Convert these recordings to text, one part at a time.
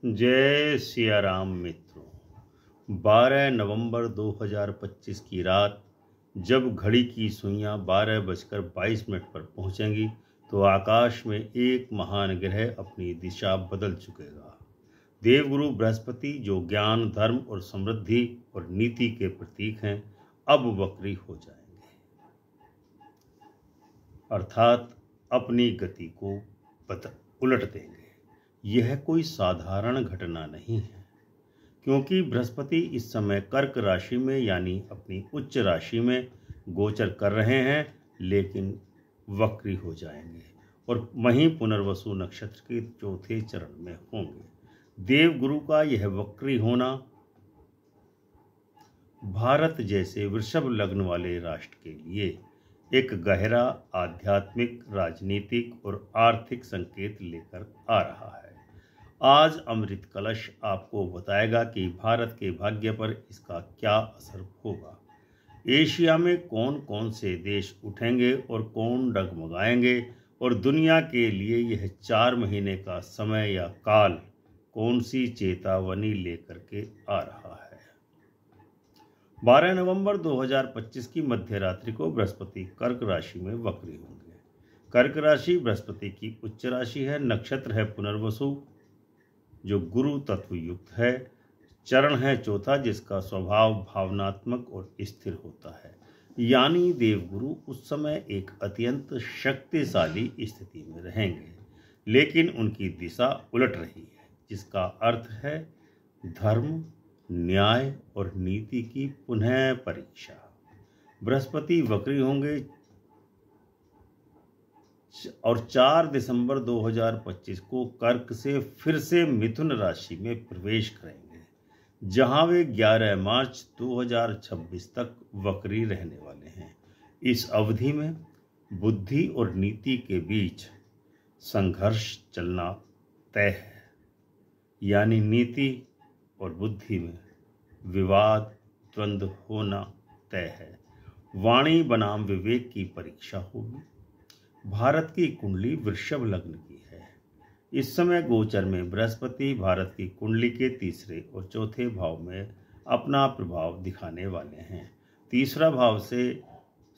जय सिया राम मित्रों। 12 नवंबर 2025 की रात जब घड़ी की सुइयां 12:22 पर पहुंचेंगी तो आकाश में एक महान ग्रह अपनी दिशा बदल चुकेगा। देवगुरु बृहस्पति, जो ज्ञान, धर्म और समृद्धि और नीति के प्रतीक हैं, अब वक्री हो जाएंगे, अर्थात अपनी गति को उलट देंगे। यह कोई साधारण घटना नहीं है, क्योंकि बृहस्पति इस समय कर्क राशि में यानी अपनी उच्च राशि में गोचर कर रहे हैं, लेकिन वक्री हो जाएंगे और वहीं पुनर्वसु नक्षत्र के चौथे चरण में होंगे। देवगुरु का यह वक्री होना भारत जैसे वृषभ लग्न वाले राष्ट्र के लिए एक गहरा आध्यात्मिक, राजनीतिक और आर्थिक संकेत लेकर आ रहा है। आज अमृत कलश आपको बताएगा कि भारत के भाग्य पर इसका क्या असर होगा। एशिया में कौन कौन से देश उठेंगे और कौन डगमगाएंगे, और दुनिया के लिए यह 4 महीने का समय या काल कौन सी चेतावनी लेकर के आ रहा है। 12 नवंबर 2025 की मध्य रात्रि को बृहस्पति कर्क राशि में वक्री होंगे। कर्क राशि बृहस्पति की उच्च राशि है। नक्षत्र है पुनर्वसु, जो गुरु तत्व युक्त है। चरण है चौथा, जिसका स्वभाव भावनात्मक और स्थिर होता है। यानी देवगुरु उस समय एक अत्यंत शक्तिशाली स्थिति में रहेंगे, लेकिन उनकी दिशा उलट रही है, जिसका अर्थ है धर्म, न्याय और नीति की पुनः परीक्षा। बृहस्पति वक्री होंगे और 4 दिसंबर 2025 को कर्क से फिर से मिथुन राशि में प्रवेश करेंगे, जहां वे 11 मार्च 2026 तक वक्री रहने वाले हैं। इस अवधि में बुद्धि और नीति के बीच संघर्ष चलना तय है, यानी नीति और बुद्धि में विवाद, द्वंद्व होना तय है। वाणी बनाम विवेक की परीक्षा होगी। भारत की कुंडली वृषभ लग्न की है। इस समय गोचर में बृहस्पति भारत की कुंडली के तीसरे और चौथे भाव में अपना प्रभाव दिखाने वाले हैं। तीसरा भाव से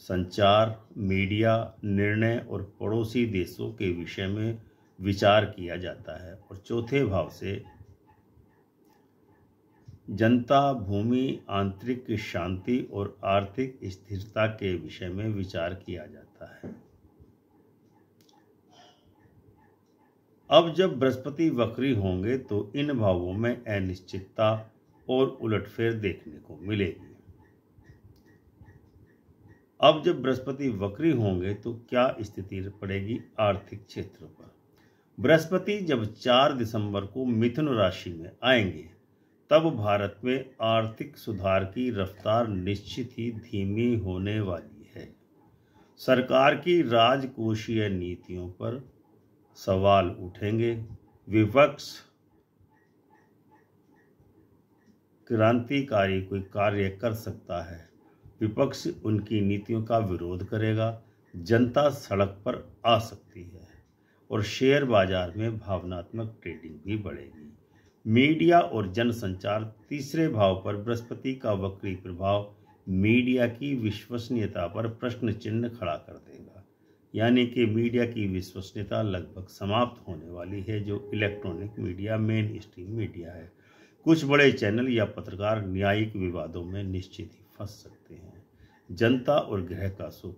संचार, मीडिया, निर्णय और पड़ोसी देशों के विषय में विचार किया जाता है, और चौथे भाव से जनता, भूमि, आंतरिक शांति और आर्थिक स्थिरता के विषय में विचार किया जाता है। अब जब बृहस्पति वक्री होंगे तो इन भावों में अनिश्चितता और उलटफेर देखने को मिलेगी। अब जब बृहस्पति वक्री होंगे तो क्या स्थिति पड़ेगी आर्थिक क्षेत्र पर। बृहस्पति जब 4 दिसंबर को मिथुन राशि में आएंगे, तब भारत में आर्थिक सुधार की रफ्तार निश्चित ही धीमी होने वाली है। सरकार की राजकोषीय नीतियों पर सवाल उठेंगे। विपक्ष क्रांतिकारी कोई कार्य कर सकता है, विपक्ष उनकी नीतियों का विरोध करेगा। जनता सड़क पर आ सकती है और शेयर बाजार में भावनात्मक ट्रेडिंग भी बढ़ेगी। मीडिया और जनसंचार तीसरे भाव पर बृहस्पति का वक्री प्रभाव मीडिया की विश्वसनीयता पर प्रश्न चिन्ह खड़ा कर देगा, यानी कि मीडिया की विश्वसनीयता लगभग समाप्त होने वाली है, जो electronic media, main stream media है। कुछ बड़े चैनल या पत्रकार न्यायिक विवादों में निश्चित ही फंस सकते हैं। जनता और ग्रह का सुख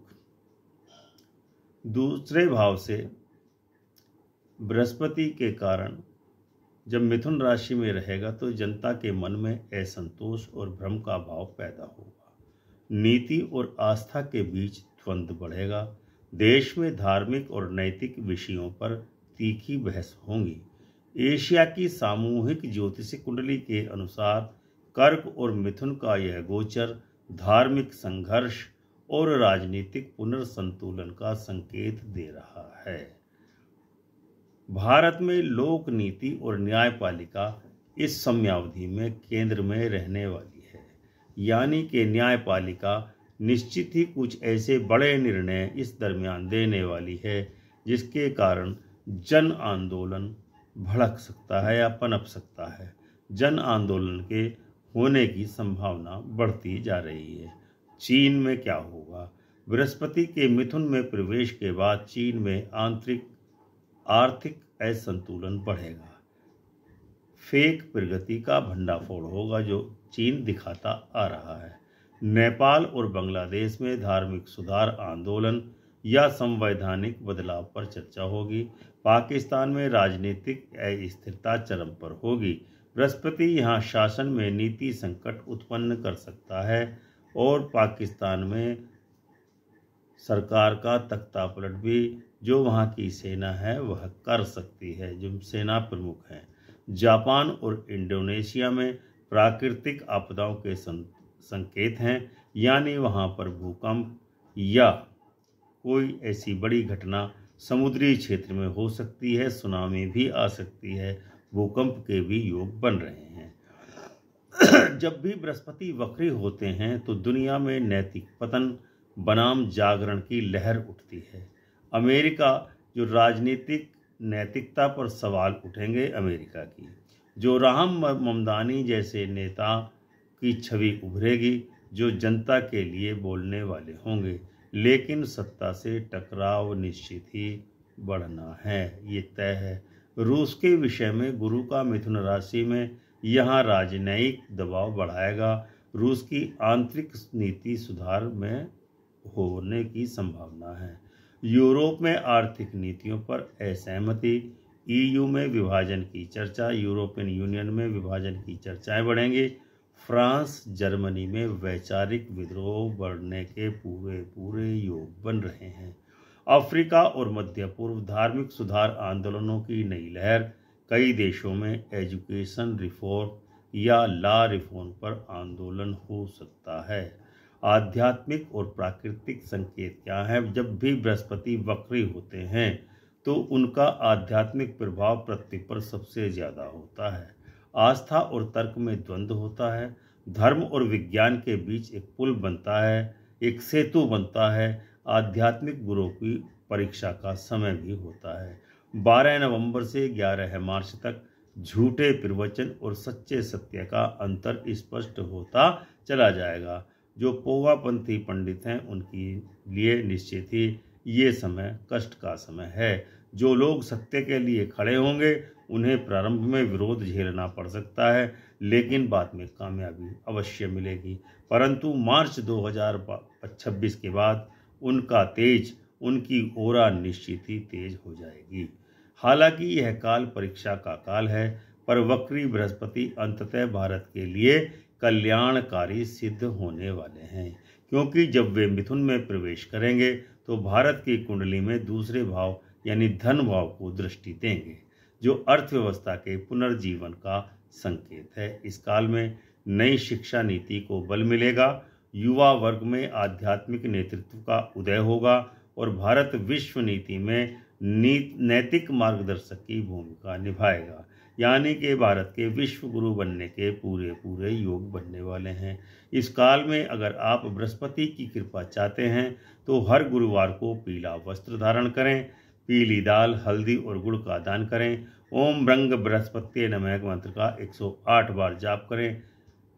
दूसरे भाव से बृहस्पति के कारण जब मिथुन राशि में रहेगा तो जनता के मन में असंतोष और भ्रम का भाव पैदा होगा। नीति और आस्था के बीच द्वंद्व बढ़ेगा। देश में धार्मिक और नैतिक विषयों पर तीखी बहस होंगी। एशिया की सामूहिक ज्योतिषी कुंडली के अनुसार कर्क और मिथुन का यह गोचर धार्मिक संघर्ष और राजनीतिक पुनर्संतुलन का संकेत दे रहा है। भारत में लोक नीति और न्यायपालिका इस समयावधि में केंद्र में रहने वाली है, यानी कि न्यायपालिका निश्चित ही कुछ ऐसे बड़े निर्णय इस दरमियान देने वाली है, जिसके कारण जन आंदोलन भड़क सकता है या पनप सकता है। जन आंदोलन के होने की संभावना बढ़ती जा रही है। चीन में क्या होगा? बृहस्पति के मिथुन में प्रवेश के बाद चीन में आर्थिक असंतुलन बढ़ेगा। फेक प्रगति का भंडाफोड़ होगा जो चीन दिखाता आ रहा है। नेपाल और बांग्लादेश में धार्मिक सुधार आंदोलन या संवैधानिक बदलाव पर चर्चा होगी। पाकिस्तान में राजनीतिक अस्थिरता चरम पर होगी। बृहस्पति यहाँ शासन में नीति संकट उत्पन्न कर सकता है और पाकिस्तान में सरकार का तख्ता पलट भी जो वहाँ की सेना है वह कर सकती है, जो सेना प्रमुख हैं। जापान और इंडोनेशिया में प्राकृतिक आपदाओं के संकेत हैं, यानी वहाँ पर भूकंप या कोई ऐसी बड़ी घटना समुद्री क्षेत्र में हो सकती है। सुनामी भी आ सकती है। भूकंप के भी योग बन रहे हैं। जब भी बृहस्पति वक्री होते हैं तो दुनिया में नैतिक पतन बनाम जागरण की लहर उठती है। अमेरिका जो राजनीतिक नैतिकता पर सवाल उठेंगे अमेरिका की, जो राम ममदानी जैसे नेता की छवि उभरेगी जो जनता के लिए बोलने वाले होंगे, लेकिन सत्ता से टकराव निश्चित ही बढ़ना है, ये तय है। रूस के विषय में गुरु का मिथुन राशि में यहाँ राजनयिक दबाव बढ़ाएगा। रूस की आंतरिक नीति सुधार में होने की संभावना है। यूरोप में आर्थिक नीतियों पर असहमति, ईयू में विभाजन की चर्चा, यूरोपियन यूनियन में विभाजन की चर्चाएं बढ़ेंगी। फ्रांस जर्मनी में वैचारिक विद्रोह बढ़ने के पूरे योग बन रहे हैं। अफ्रीका और मध्य पूर्व धार्मिक सुधार आंदोलनों की नई लहर। कई देशों में एजुकेशन रिफॉर्म या लॉ रिफॉर्म पर आंदोलन हो सकता है। आध्यात्मिक और प्राकृतिक संकेत क्या है? जब भी बृहस्पति वक्री होते हैं तो उनका आध्यात्मिक प्रभाव पृथ्वी पर सबसे ज़्यादा होता है। आस्था और तर्क में द्वंद्व होता है। धर्म और विज्ञान के बीच एक पुल बनता है, एक सेतु बनता है। आध्यात्मिक गुरु की परीक्षा का समय भी होता है। 12 नवंबर से 11 मार्च तक झूठे प्रवचन और सच्चे सत्य का अंतर स्पष्ट होता चला जाएगा। जो पोवापंथी पंडित हैं उनके लिए निश्चित ही ये समय कष्ट का समय है। जो लोग सत्य के लिए खड़े होंगे उन्हें प्रारंभ में विरोध झेलना पड़ सकता है, लेकिन बाद में कामयाबी अवश्य मिलेगी। परंतु मार्च 2026 के बाद उनका तेज, उनकी ओरा निश्चित ही तेज हो जाएगी। हालांकि यह काल परीक्षा का काल है, पर वक्री बृहस्पति अंततः भारत के लिए कल्याणकारी सिद्ध होने वाले हैं, क्योंकि जब वे मिथुन में प्रवेश करेंगे तो भारत की कुंडली में दूसरे भाव यानी धन भाव को दृष्टि देंगे, जो अर्थव्यवस्था के पुनर्जीवन का संकेत है। इस काल में नई शिक्षा नीति को बल मिलेगा, युवा वर्ग में आध्यात्मिक नेतृत्व का उदय होगा और भारत विश्व नीति में नैतिक मार्गदर्शक की भूमिका निभाएगा। यानी कि भारत के विश्व गुरु बनने के पूरे योग बनने वाले हैं। इस काल में अगर आप बृहस्पति की कृपा चाहते हैं तो हर गुरुवार को पीला वस्त्र धारण करें, पीली दाल, हल्दी और गुड़ का दान करें। ओम ब्रंग बृहस्पति नमः मंत्र का 108 बार जाप करें।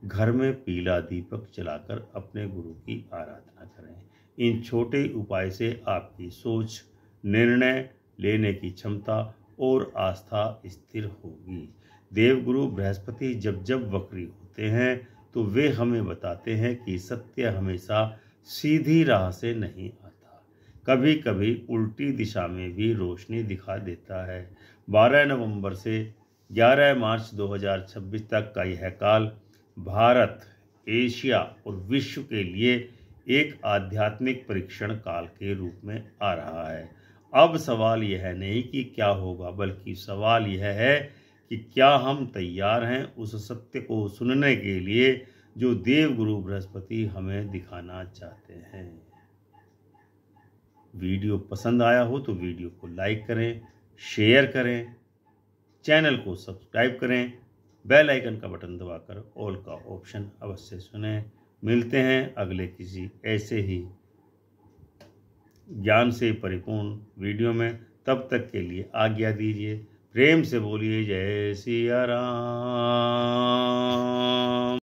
घर में पीला दीपक जलाकर अपने गुरु की आराधना करें। इन छोटे उपाय से आपकी सोच, निर्णय लेने की क्षमता और आस्था स्थिर होगी। देवगुरु बृहस्पति जब जब वक्री होते हैं तो वे हमें बताते हैं कि सत्य हमेशा सीधी राह से नहीं आता, कभी कभी उल्टी दिशा में भी रोशनी दिखा देता है। 12 नवंबर से 11 मार्च 2026 तक का यह काल भारत, एशिया और विश्व के लिए एक आध्यात्मिक परीक्षण काल के रूप में आ रहा है। अब सवाल यह नहीं कि क्या होगा, बल्कि सवाल यह है कि क्या हम तैयार हैं उस सत्य को सुनने के लिए जो देवगुरु बृहस्पति हमें दिखाना चाहते हैं। वीडियो पसंद आया हो तो वीडियो को लाइक करें, शेयर करें, चैनल को सब्सक्राइब करें, बेल आइकन का बटन दबाकर ऑल का ऑप्शन अवश्य चुनें। मिलते हैं अगले किसी ऐसे ही ज्ञान से परिपूर्ण वीडियो में। तब तक के लिए आज्ञा दीजिए। प्रेम से बोलिए जय सिया राम।